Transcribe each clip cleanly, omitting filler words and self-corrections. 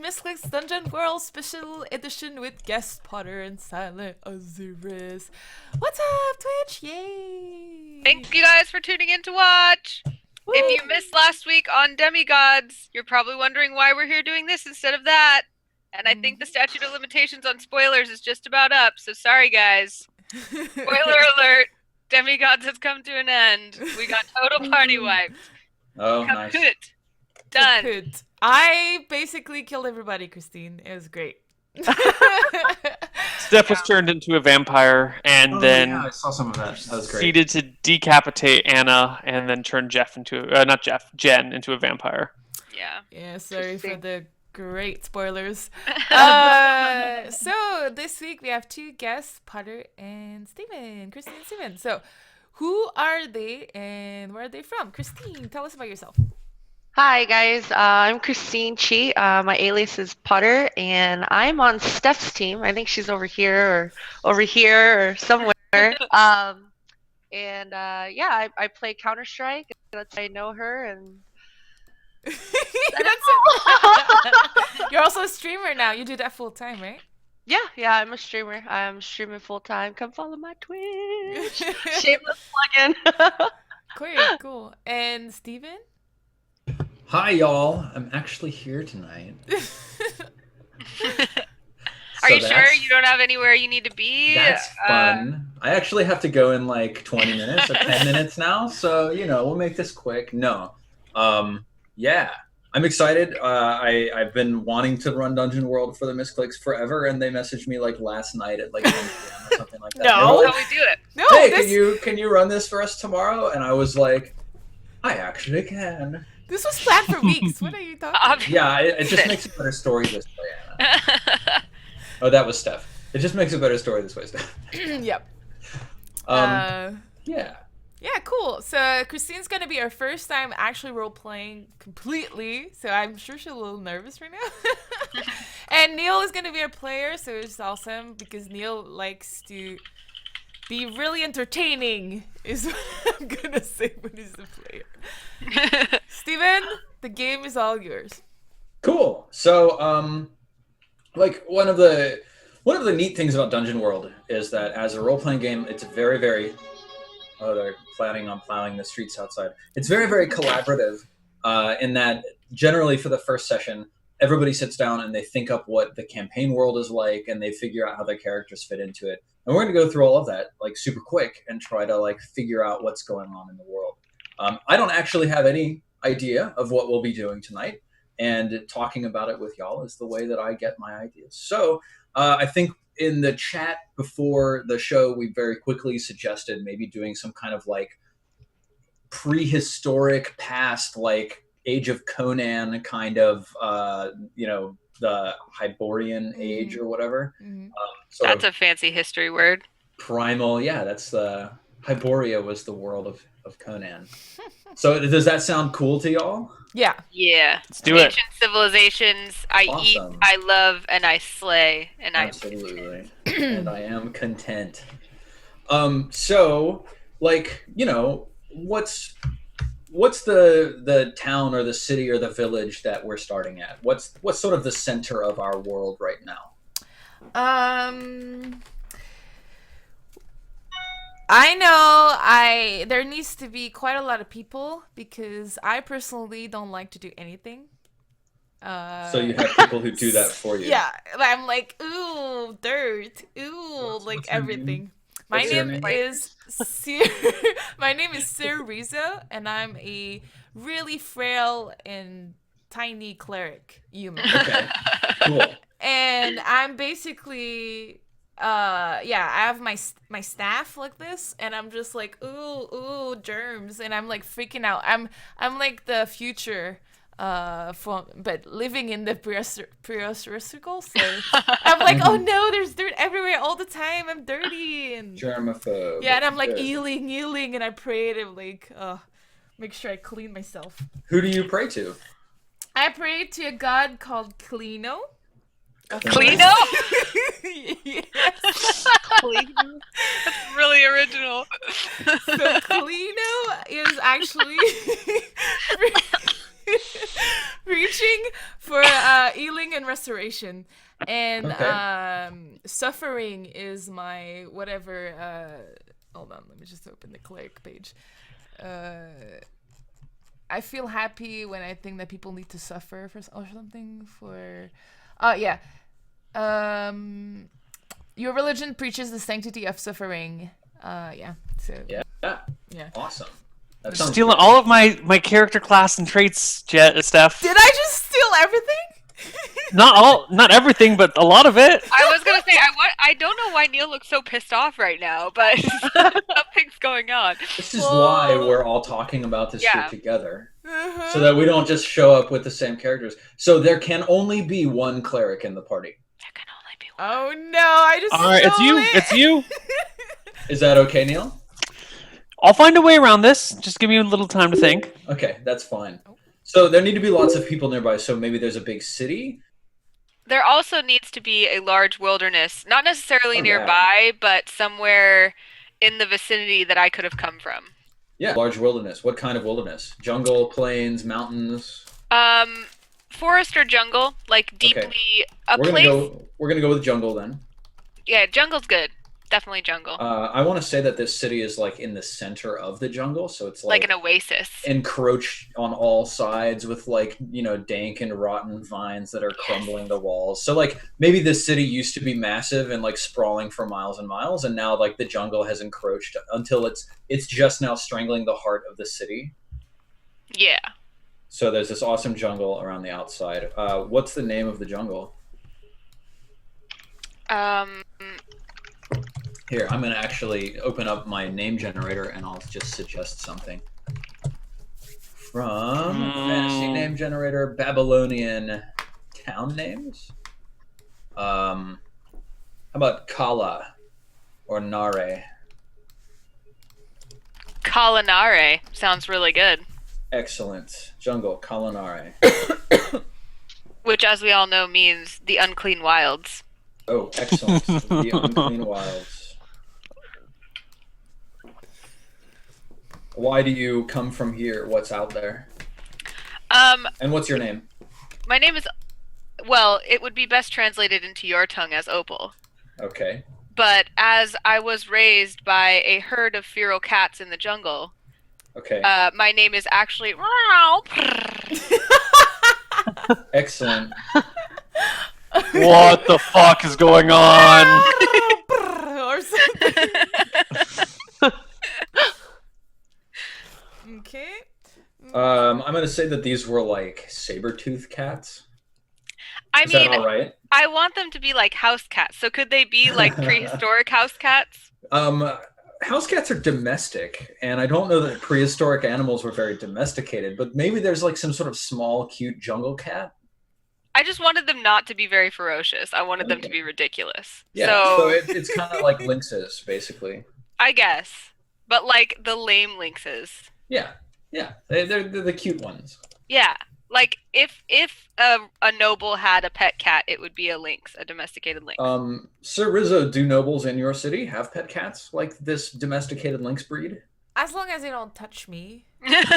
Misscliks Dungeon World Special Edition with guest Potter and Silent0siris. What's up, Twitch? Yay! Thank you guys for tuning in to watch. Woo! If you missed last week on Demigods, you're probably wondering why we're here doing this instead of that. And I think the statute of limitations on spoilers is just about up, so sorry guys. Spoiler alert, Demigods has come to an end. We got total party wiped. Oh, nice. Kaput. Done. Kaput. I basically killed everybody, Christine. It was great. Steph was turned into a vampire and then yeah, I saw some of that. That was great. proceeded to decapitate Anna and then turn Jen into a vampire. Yeah. Yeah, sorry for the great spoilers. So this week we have two guests, Potter and Steven. Christine and Steven. So who are they and where are they from? Christine, tell us about yourself. Hi guys, I'm Christine Chi. My alias is Potter, and I'm on Steph's team. I think she's over here or somewhere. I play Counter Strike. That's how I know her, and You're also a streamer now. You do that full time, right? yeah, I'm a streamer. I'm streaming full time. Come follow my Twitch. Shameless plug-in. Cool. And Steven? Hi, y'all. I'm actually here tonight. Are you sure you don't have anywhere you need to be? That's fun. I actually have to go in like 20 minutes or 10 minutes now, so, we'll make this quick. No. Yeah. I'm excited. I've been wanting to run Dungeon World for the Misscliks forever, and they messaged me like last night at like 1 p.m. or something like that. No. That's how we do it. No. Hey, can you run this for us tomorrow? And I was like, I actually can. This was planned for weeks. What are you talking about? Yeah, it just makes a better story this way, Anna. Oh, that was Steph. It just makes a better story this way, Steph. Yep. Yeah. Yeah, cool. So Christine's gonna be our first time actually role playing completely. So I'm sure she's a little nervous right now. And Neil is gonna be our player, so it's awesome because Neil likes to be really entertaining. Is what I'm gonna say when he's the player. Steven, the game is all yours. Cool. So, like one of the neat things about Dungeon World is that as a role-playing game, it's very, very. Oh, they're planning on plowing the streets outside. It's very, very collaborative. In that, generally for the first session, everybody sits down and they think up what the campaign world is like, and they figure out how their characters fit into it. And we're going to go through all of that like super quick and try to like figure out what's going on in the world. I don't actually have any idea of what we'll be doing tonight, and talking about it with y'all is the way that I get my ideas. So I think in the chat before the show, we very quickly suggested maybe doing some kind of like prehistoric past, like Age of Conan kind of, the Hyborian age or whatever. Mm-hmm. That's a fancy history word. Primal, yeah, that's the Hyboria was the world of Conan. So does that sound cool to y'all? Yeah. Yeah. Let's do it. Ancient civilizations. I eat, Awesome. I love, and I slay, and Absolutely. And I am content. So, like, what's the town or the city or the village that we're starting at? What's sort of the center of our world right now? I know there needs to be quite a lot of people because I personally don't like to do anything. So you have people who do that for you. Yeah, I'm like, ooh, dirt, ooh, like what's your everything. name? My What's your name name? is my name is Sir Riza, and I'm a really frail and tiny cleric human. Okay, cool. And I'm basically I have my staff like this, and I'm just like ooh germs, and I'm like freaking out. I'm like the future but living in the prehistorical, so I'm like, oh no, there's dirt everywhere all the time, I'm dirty and Germaphobe. yeah, and I'm like Good. kneeling, and I pray to like make sure I clean myself. Who do you pray to? I pray to a god called Clino. Clino? Yes. That's really original. So Clino is actually Preaching for healing and restoration. And Okay. Suffering is my whatever. Hold on, let me just open the cleric page. I feel happy when I think that people need to suffer or something for. Yeah. Your religion preaches the sanctity of suffering. Yeah. So. Yeah. Yeah. Awesome. That sounds Stealing good. all of my character class and traits, Steph. Did I just steal everything? Not everything, but a lot of it. I was gonna say I don't know why Neil looks so pissed off right now, but something's going on. This is why we're all talking about this Yeah. shit together. So that we don't just show up with the same characters. So there can only be one cleric in the party. There can only be one. Oh no! I just. All right, it's stole you. it. It's you. Is that okay, Neil? I'll find a way around this. Just give me a little time to think. Okay, that's fine. So there need to be lots of people nearby. So maybe there's a big city. There also needs to be a large wilderness, not necessarily Oh, yeah. nearby, but somewhere in the vicinity that I could have come from. Yeah, large wilderness. What kind of wilderness? Jungle, plains, mountains. Forest or jungle, like deeply We're gonna go with jungle then. Yeah, jungle's good. Definitely jungle. I want to say that this city is like in the center of the jungle, so it's like an oasis. encroached on all sides with like dank and rotten vines that are crumbling the walls. So like maybe this city used to be massive and like sprawling for miles and miles, and now like the jungle has encroached until it's just now strangling the heart of the city. Yeah. So there's this awesome jungle around the outside. What's the name of the jungle? Here, I'm going to actually open up my name generator and I'll just suggest something. From Fantasy Name Generator, Babylonian town names. How about Kala or Nare? Kalanare sounds really good. Excellent. Jungle, Kalanare. Which, as we all know, means the unclean wilds. Oh, excellent. The Unclean Wilds. Why do you come from here? What's out there? And what's your name? My name is, well, it would be best translated into your tongue as Opal. Okay. But as I was raised by a herd of feral cats in the jungle, Okay. my name is actually. Excellent. What the fuck is going on? Or something. Okay. I'm gonna say that these were like saber-tooth cats. I Is mean, that all right? I want them to be like house cats. So could they be like prehistoric house cats? House cats are domestic, and I don't know that prehistoric animals were very domesticated, but maybe there's like some sort of small, cute jungle cat. I just wanted them not to be very ferocious. I wanted them to Okay. be ridiculous. Yeah, so it's kind of like lynxes, basically. I guess. But like the lame lynxes. Yeah, they're the cute ones. Yeah. Like if a noble had a pet cat, it would be a lynx, a domesticated lynx. Sir Rizzo, do nobles in your city have pet cats like this domesticated lynx breed? As long as they don't touch me,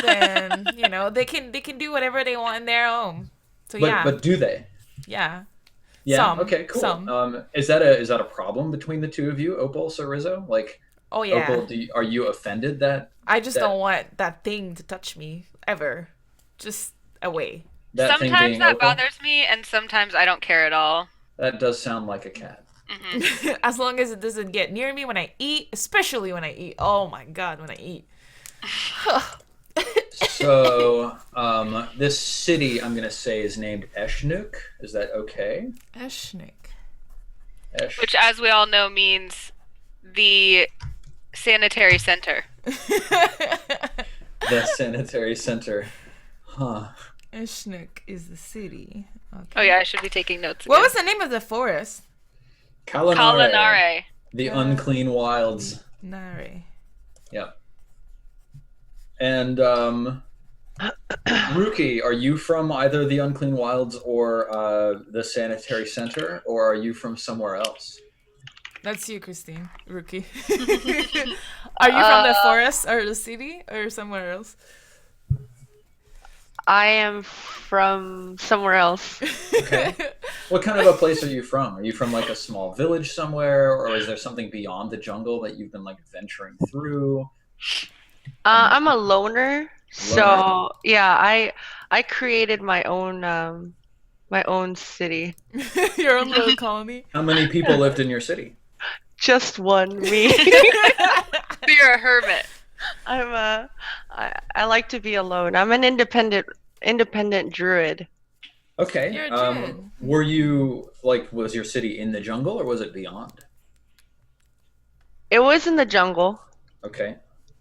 then they can do whatever they want in their home. So But do they? yeah. Yeah. Some, Okay. Cool. some. Is that a problem between the two of you, Opal, Sir Rizzo? Like, Oh yeah. Opal, are you offended that I just that- don't want that thing to touch me ever. Just away. that thing Sometimes being that Opal? bothers me, and sometimes I don't care at all. That does sound like a cat. Hmm. As long as it doesn't get near me when I eat, especially when I eat. Oh my god, when I eat. So, this city I'm gonna say is named Eshnuk. Is that okay? Eshnik. Which, as we all know, means the sanitary center. The sanitary center. Huh. Eshnik is the city. Okay. Oh yeah, I should be taking notes again. What was the name of the forest? Kalanare. The Unclean Wilds. Nare. Yep. And Ruki, are you from either the Unclean Wilds or the Sanitary Center, or are you from somewhere else? That's you, Christine. Rookie. Are you from the forest or the city or somewhere else? I am from somewhere else. Okay. What kind of a place are you from? Are you from like a small village somewhere, or is there something beyond the jungle that you've been like venturing through? I'm a loner, so yeah, I created my own city. Your own little colony. How many people lived in your city? Just one me. You're a hermit. I like to be alone. I'm an independent druid. Okay. You're a druid. Were you like, was your city in the jungle or was it beyond? It was in the jungle. Okay.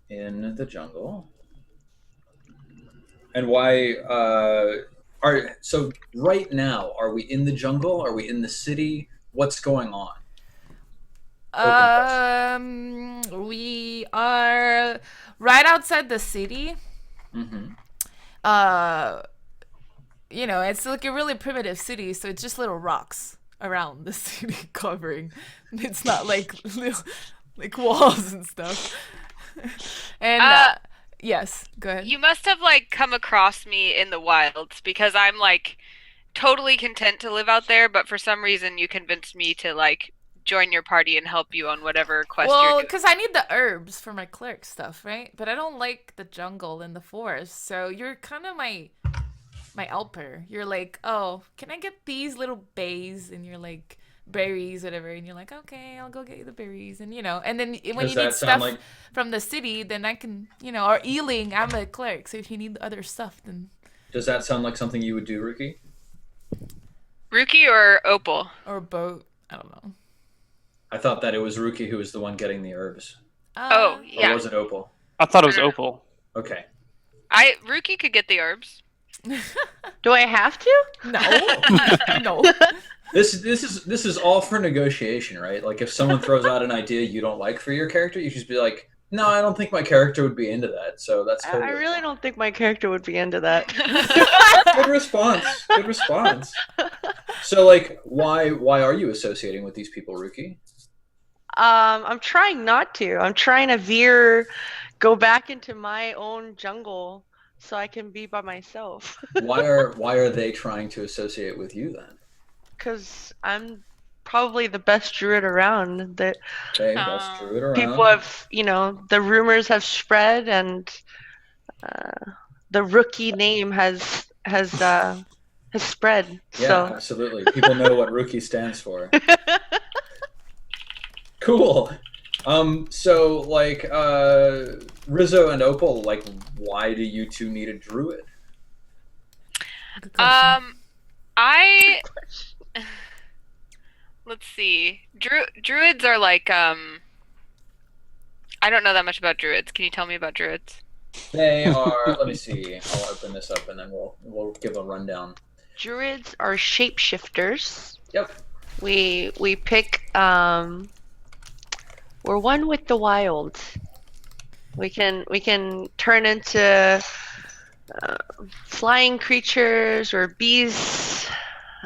In the jungle. And why so right now, are we in the jungle? Are we in the city? What's going on? We are right outside the city. Mm-hmm. It's like a really primitive city, so it's just little rocks around the city covering. It's not like little, like walls and stuff. And yes, go ahead. You must have like come across me in the wilds because I'm like totally content to live out there, but for some reason you convinced me to like join your party and help you on whatever quest you're Well, doing. because I need the herbs for my cleric stuff, right? But I don't like the jungle and the forest, so you're kind of my helper. You're like, oh, can I get these little bays? And you're like, berries, whatever. And you're like, okay, I'll go get you the berries. And, and then when Does you that need sound stuff like- from the city, then I can, or Ealing, I'm a cleric. So if you need other stuff, then... Does that sound like something you would do, Ruki? Ruki or Opal? Or a boat. I don't know. I thought that it was Ruki who was the one getting the herbs. Oh, Or yeah. was it Opal? I thought it was Opal. Okay. Ruki could get the herbs. Do I have to? No. No. This is all for negotiation, right? Like if someone throws out an idea you don't like for your character, you just be like, "No, I don't think my character would be into that." So that's totally I really fine. don't think my character would be into that. Good response. Good response. So like why are you associating with these people, Ruki? I'm trying not to. I'm trying to go back into my own jungle so I can be by myself. Why are they trying to associate with you then? Because I'm probably the best druid around. That Okay, best druid around. people have, the rumors have spread, and the rookie name has spread. Yeah, So absolutely. People know what Ruki stands for. Cool. So like Rizzo and Opal, like why do you two need a druid? Good question. Let's see. Druids are like I don't know that much about druids. Can you tell me about druids? They are. Let me see. I'll open this up and then we'll give a rundown. druids are shapeshifters. Yep. We pick. We're one with the wild. We can turn into flying creatures or bees.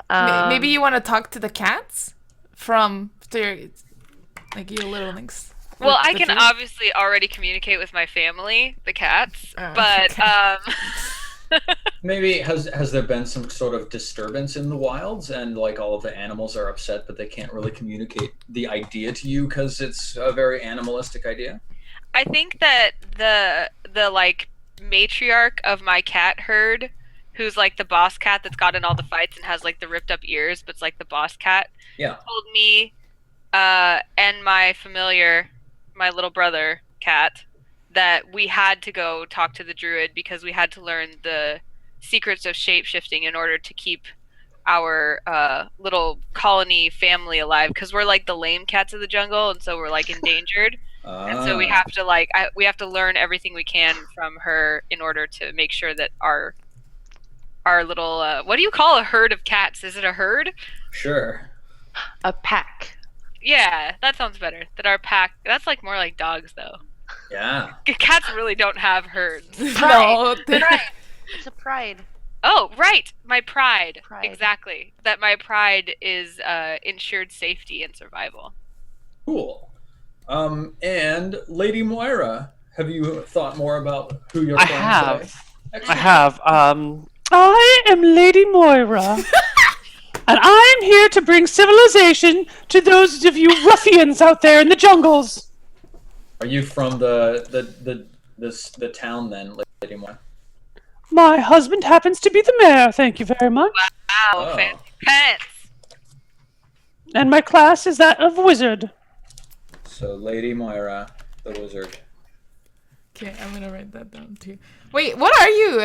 Maybe you want to talk to the cats from your little links. Well, I The can druid? obviously already communicate with my family, the cats, Oh, but okay. Maybe has there been some sort of disturbance in the wilds and like all of the animals are upset but they can't really communicate the idea to you because it's a very animalistic idea? I think that the like matriarch of my cat herd, who's like the boss cat that's got in all the fights and has like the ripped up ears, but's like the boss cat, Yeah. told me and my familiar, my little brother cat, that we had to go talk to the druid because we had to learn the secrets of shape-shifting in order to keep our little colony family alive, because we're like the lame cats of the jungle, and so we're like endangered. And so we have to we have to learn everything we can from her in order to make sure that our little what do you call a herd of cats? Is it a herd? Sure. A pack. Yeah, that sounds better. That our pack, that's like more like dogs though. Yeah. Cats really don't have herds. No. It's a pride. Oh, right. My pride. Pride. Exactly. That my pride is ensured safety and survival. Cool. And Lady Moira, have you thought more about who you're I playing have. today? I have. I am Lady Moira, and I am here to bring civilization to those of you ruffians out there in the jungles. Are you from the town then, Lady Moira? My husband happens to be the mayor, thank you very much. Wow, Oh. fancy pants. And my class is that of wizard. So Lady Moira, the wizard. Okay, I'm gonna write that down too. Wait, what are you?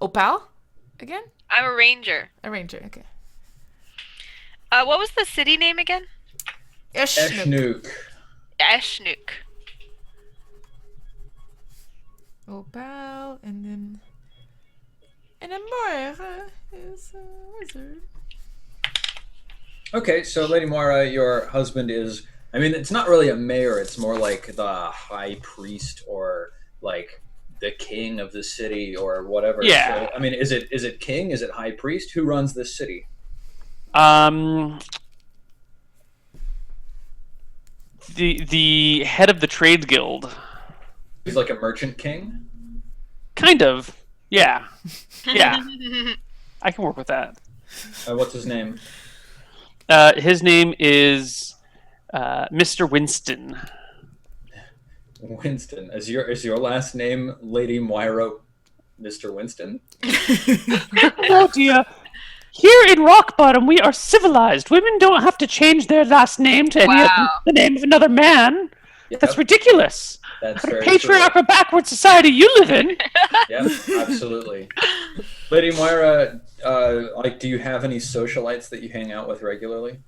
Opal? Again? I'm a ranger. A ranger, okay. What was the city name again? Eshnuk. Eshnuk. Opal, and then Moira is a wizard. Okay, so Lady Moira, your husband is. I mean, it's not really a mayor. It's more like the high priest or like the king of the city or whatever. Yeah. So, I mean, is it king? Is it high priest? Who runs this city? The head of the trades guild. He's like a merchant king. Kind of. Yeah. Yeah. I can work with that. What's his name? His name is Mr. Winston. Winston. Is your last name Lady Moira, Mr. Winston? Oh dear. Here in Rock Bottom, we are civilized. Women don't have to change their last name to the name of another man. Yep. That's ridiculous. That's What a very patriarchal backward society you live in. Yep, absolutely. Lady Moira, do you have any socialites that you hang out with regularly?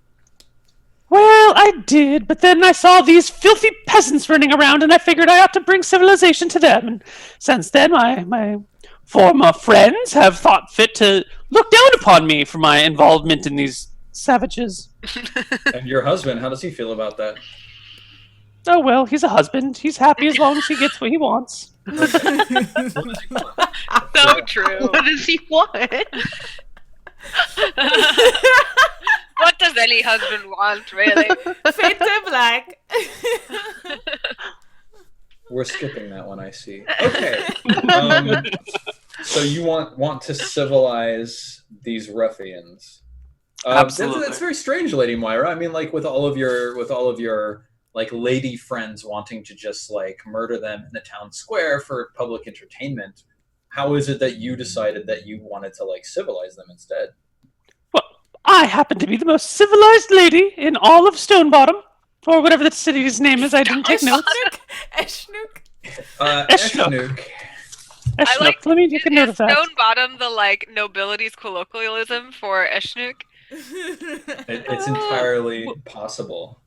Well, I did, but then I saw these filthy peasants running around, and I figured I ought to bring civilization to them. And since then, my former friends have thought fit to look down upon me for my involvement in these savages. And your husband, how does he feel about that? Oh, well, he's a husband. He's happy as long as he gets what he wants. So true. What does he want? What does any husband want, really? Fade to black. We're skipping that one, I see. Okay. So you want to civilize these ruffians? Absolutely. That's very strange, Lady Moira. I mean, like with all of your like lady friends wanting to just like murder them in the town square for public entertainment. How is it that you decided that you wanted to like civilize them instead? Well, I happen to be the most civilized lady in all of Stonebottom, or whatever the city's name is. I didn't take notes. Eshnuk. Eshnuk. Eshnuk. Let me take a note of that. Stone Bottom, the like nobility's colloquialism for Eshnuk. It's entirely possible.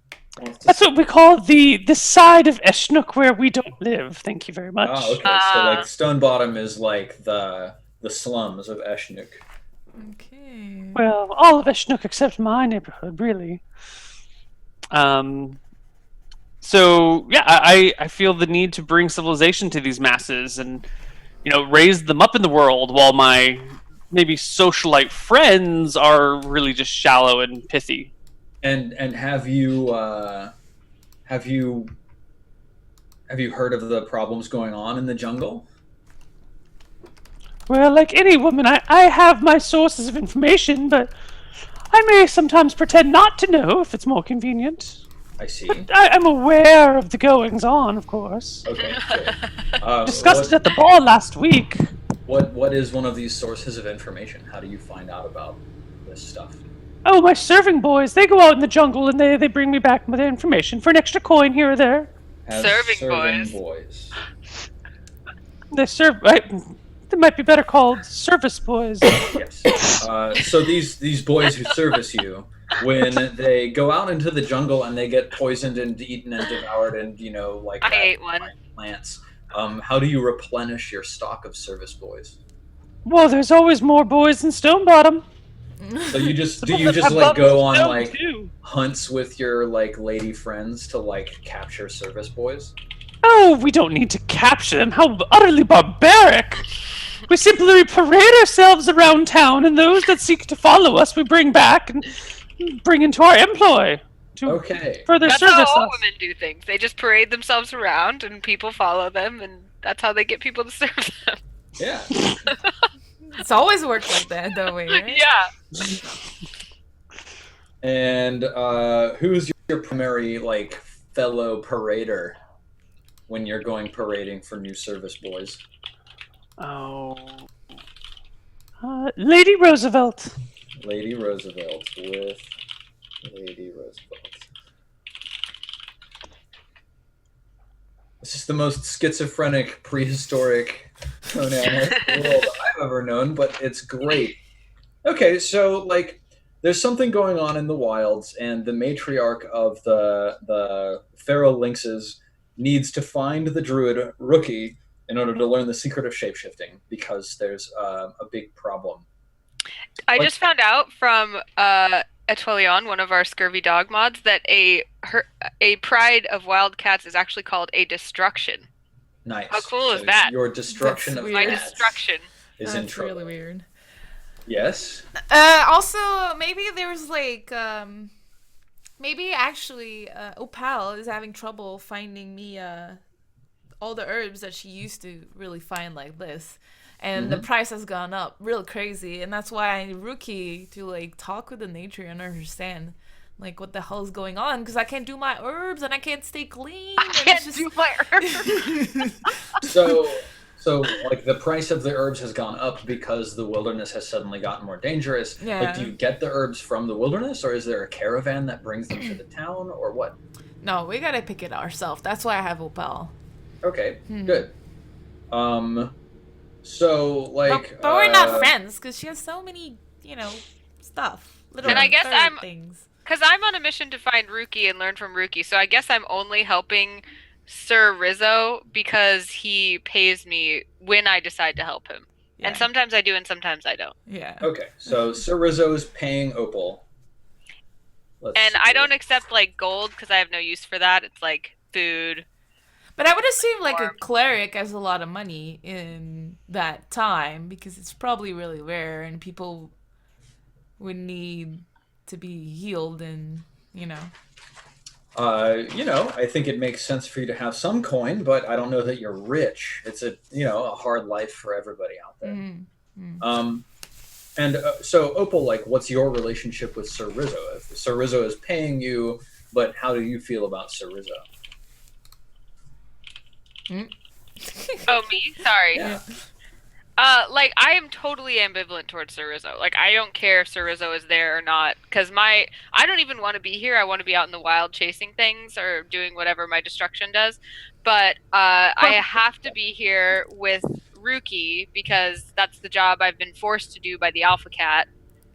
That's what we call the side of Eshnuk where we don't live. Thank you very much. Oh, okay. So like Stone Bottom is like the slums of Eshnuk. Okay. Well, all of Eshnuk except my neighborhood, really. So yeah, I feel the need to bring civilization to these masses and raise them up in the world, while my maybe socialite friends are really just shallow and pithy. And have you heard of the problems going on in the jungle? Well, like any woman, I have my sources of information, but I may sometimes pretend not to know if it's more convenient. I see. I'm aware of the goings-on, of course. Okay. Good. Discussed it at the ball last week. What is one of these sources of information? How do you find out about this stuff? Oh, my serving boys, they go out in the jungle and they bring me back with information for an extra coin here or there. Serving boys. They serve... They might be better called service boys. Yes. So these boys who service you, when they go out into the jungle and they get poisoned and eaten and devoured and I ate one. Plants, how do you replenish your stock of service boys? Well, there's always more boys in Stonebottom. So you just go on like hunts with your like lady friends to like capture service boys? Oh, we don't need to capture them. How utterly barbaric! We simply parade ourselves around town, and those that seek to follow us, we bring back and bring into our employ to further That's service how all us. women do things. They just parade themselves around, and people follow them, and that's how they get people to serve them. Yeah. It's always worked like that, though, way, right? Yeah. And who's your primary like fellow parader when you're going parading for new service boys? Oh. Lady Roosevelt. Lady Roosevelt with Lady Roosevelt. This is the most schizophrenic, prehistoric pronoun world I've ever known, but it's great. Okay, so like, there's something going on in the wilds, and the matriarch of the feral lynxes needs to find the druid Rookie in order to learn the secret of shapeshifting, because there's a big problem. I just found out from Etwelion, one of our scurvy dog mods, that a pride of wildcats is actually called a destruction. Nice. How cool is So that? Your destruction That's of My weird. cats destruction. is in That's trouble. really weird. Yes. Also, maybe there's like, maybe actually, Opal is having trouble finding me, all the herbs that she used to really find like this. And the price has gone up real crazy. And that's why I need Rookie to like talk with the nature and understand like what the hell is going on. Because I can't do my herbs and I can't stay clean. I can't do my herbs. So like the price of the herbs has gone up because the wilderness has suddenly gotten more dangerous. Yeah. Like, do you get the herbs from the wilderness, or is there a caravan that brings them to the town, or what? No, we gotta pick it ourselves. That's why I have Opal. Okay, good. So like, But we're not friends because she has so many, stuff. Little And I guess bird things. Because I'm on a mission to find Rookie and learn from Rookie, so I guess I'm only helping Sir Rizzo because he pays me when I decide to help him. Yeah. And sometimes I do and sometimes I don't. Yeah. Okay, so Sir Rizzo is paying Opal. And I don't accept like gold because I have no use for that. It's like food. But I would assume like a cleric has a lot of money in that time because it's probably really rare and people would need to be healed and, I think it makes sense for you to have some coin, but I don't know that you're rich. It's a hard life for everybody out there. So Opal, like, what's your relationship with Sir Rizzo? If Sir Rizzo is paying you, but how do you feel about Sir Rizzo? Oh, me? Sorry. Yeah. Like, I am totally ambivalent towards Sir Rizzo. Like, I don't care if Sir Rizzo is there or not, because I don't even want to be here. I want to be out in the wild chasing things or doing whatever my destruction does. But I have to be here with Rookie because that's the job I've been forced to do by the Alpha Cat.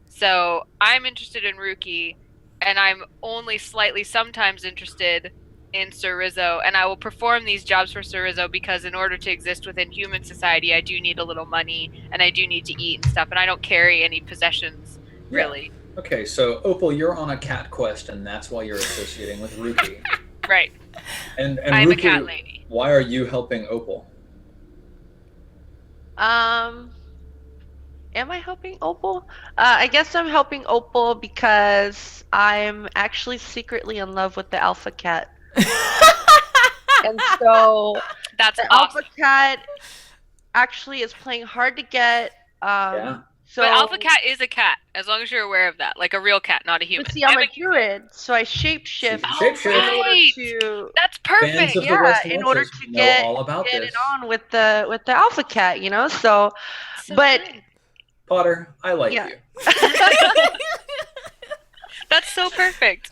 So I'm interested in Rookie, and I'm only slightly sometimes interested in Sir Rizzo, and I will perform these jobs for Sir Rizzo because in order to exist within human society, I do need a little money, and I do need to eat and stuff, and I don't carry any possessions, really. Yeah. Okay, so Opal, you're on a cat quest, and that's why you're associating with Rookie. Right. And I'm Rookie, a cat lady. Why are you helping Opal? Am I helping Opal? I guess I'm helping Opal because I'm actually secretly in love with the Alpha Cat. And so That's the awesome. Alpha Cat actually is playing hard to get. Yeah. So, But Alpha Cat is a cat, as long as you're aware of that. Like a real cat, not a human. but see, I'm a druid, so I shapeshift Shapeshift. in order Right. to That's Fans perfect. of the yeah, West in order Watchers to know get all about it this. on with the Alpha Cat, So, So but good. Potter, I like Yeah. you. That's so perfect.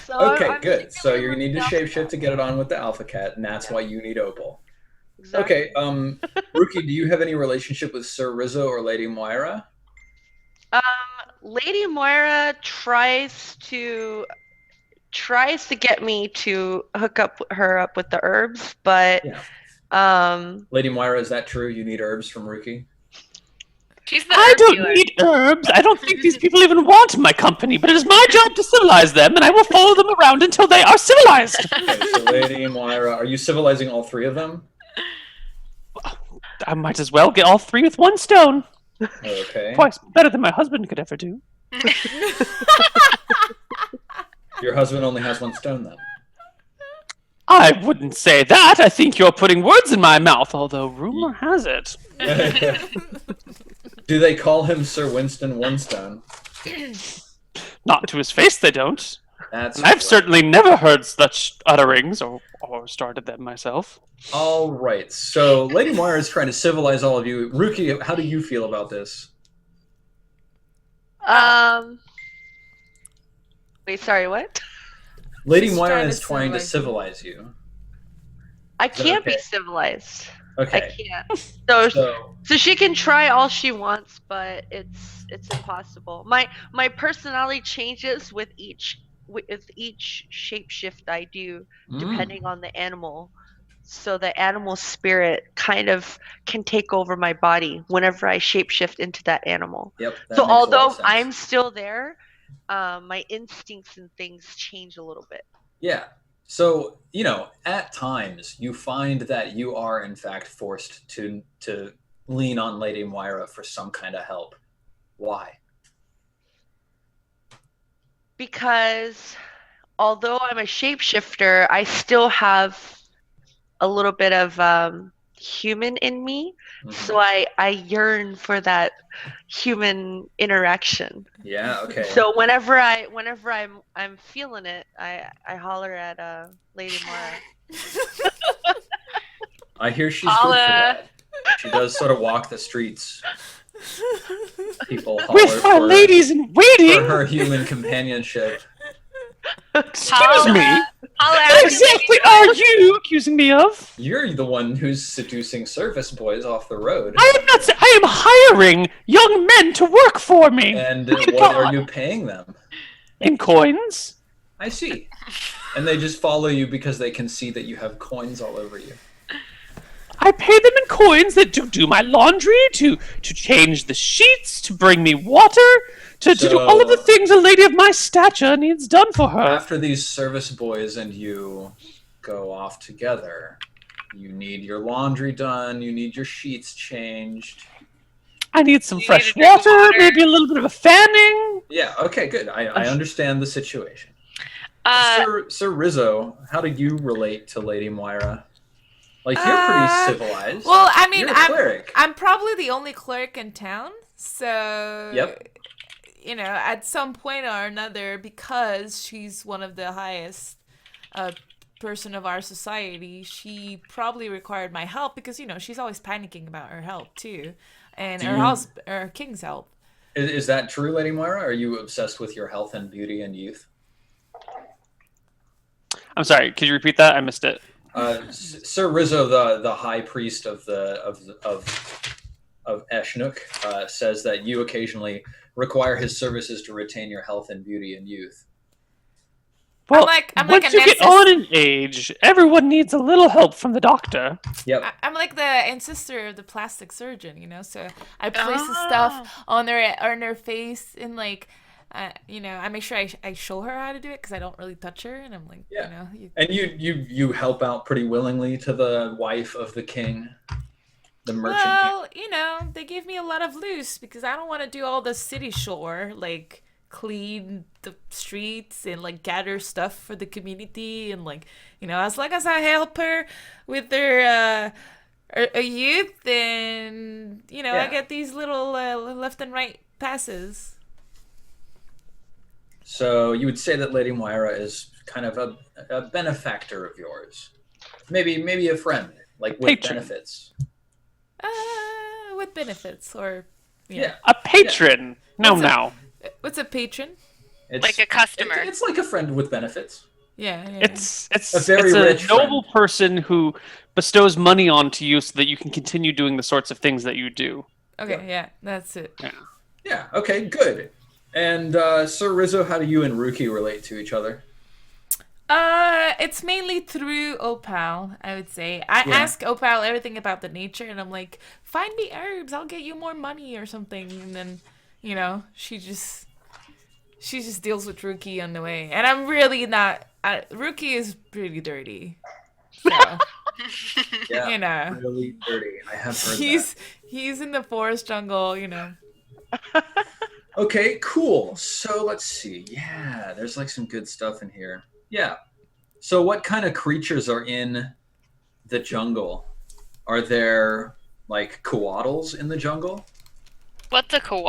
so Okay, I'm good. So secretly you in need to love with the shapeshift to get it on with the Alpha Cat, and that's why you need Opal. Alpha Cat. Okay, Rookie, do you have any relationship with Sir Rizzo or Lady Moira? Lady Moira tries to get me to hook her up with the herbs, but Yeah. Lady Moira, is that true? You need herbs from Rookie? She's the I herb don't dealer. need herbs. I don't think these people even want my company, but it is my job to civilize them, and I will follow them around until they are civilized. Okay, so Lady Moira, are you civilizing all three of them? I might as well get all three with one stone. Okay. Twice better than my husband could ever do. Your husband only has one stone then. I wouldn't say that. I think you're putting words in my mouth, although rumor has it. Do they call him Sir Winston Onestone? Not to his face, they don't. That's And I've right. certainly never heard such utterings or started them myself. All right. So Lady Moira is trying to civilize all of you. Ruki, how do you feel about this? Wait, sorry, what? Lady She's Moira trying to is trying to civilize civilize you. I that can't be okay? civilized. Okay. I can't. So So she can try all she wants, but it's impossible. My personality changes with each shapeshift I do, depending on the animal. So the animal spirit kind of can take over my body whenever I shapeshift into that animal. Yep. That So makes a lot of although sense. I'm still there, my instincts and things change a little bit. Yeah. So, at times you find that you are in fact forced to lean on Lady Moira for some kind of help. Why? Because although I'm a shapeshifter, I still have a little bit of human in me. Mhm. So I yearn for that human interaction. Yeah, okay. So whenever I'm feeling it, I holler at Lady Mara. I hear she's good for Holla. that. She does sort of walk the streets. People holler With my for, ladies in for waiting! her human companionship. Excuse me! Holla What at me, exactly Lady are you accusing me of? You're the one who's seducing service boys off the road. I am not. I am hiring young men to work for me And My what are God. you paying them? in coins. I see. And they just follow you because they can see that you have coins all over you. I pay them in coins that do my laundry, to change the sheets, to bring me water, to do all of the So- things a lady of my stature needs done for her. After these service boys and you go off together, you need your laundry done, you need your sheets changed. I need some You need fresh to drink water, water. maybe a little bit of a fanning. Yeah, okay, good. I understand the situation. Uh, Sir Rizzo, how do you relate to Lady Moira? Like, you're pretty civilized. Well, I mean, You're a cleric. I'm probably the only cleric in town, so Yep. At some point or another, because she's one of the highest person of our society, she probably required my help because she's always panicking about her help too, and Do her king's help. Is that true, Lady Moira? Are you obsessed with your health and beauty and youth? I'm sorry. Could you repeat that? I missed it. Sir Rizzo, the high priest of Eshnuk, says that you occasionally require his services to retain your health and beauty and youth. Well, I'm once like a you get nemesis. on in age, everyone needs a little help from the doctor. Yep. I'm like the ancestor of the plastic surgeon, so I place the stuff on their face and I make sure I show her how to do it because I don't really touch her, and I'm like, Yeah. And you help out pretty willingly to the wife of the king, the merchant king. Well, they give me a lot of loose because I don't want to do all the city chore, like clean the streets and gather stuff for the community, and as long as I help her with her youth, then I Yeah. get these little left and right passes. So you would say that Lady Moira is kind of a benefactor of yours, maybe a friend, like with Patron. benefits. With benefits, or Yeah. A patron. What's Now. what's a patron? It's, Like a customer. It's like a friend with benefits. Yeah. It's A very it's rich a noble friend. person who bestows money onto you so that you can continue doing the sorts of things that you do. Okay, yeah, that's it. Yeah. Okay. Good. And Sir Rizzo, how do you and Ruki relate to each other? It's mainly through Opal, I would say. I Yeah. ask Opal everything about the nature, and I'm like, find me herbs, I'll get you more money or something. And then, she just deals with Ruki on the way. And I'm really not. Ruki is pretty dirty. So, Yeah. Really dirty. I have heard that. he's in the forest jungle, Okay, cool. So let's see. Yeah, there's some good stuff in here. Yeah. So what kind of creatures are in the jungle? Are there like koalas in the jungle? What's a koala?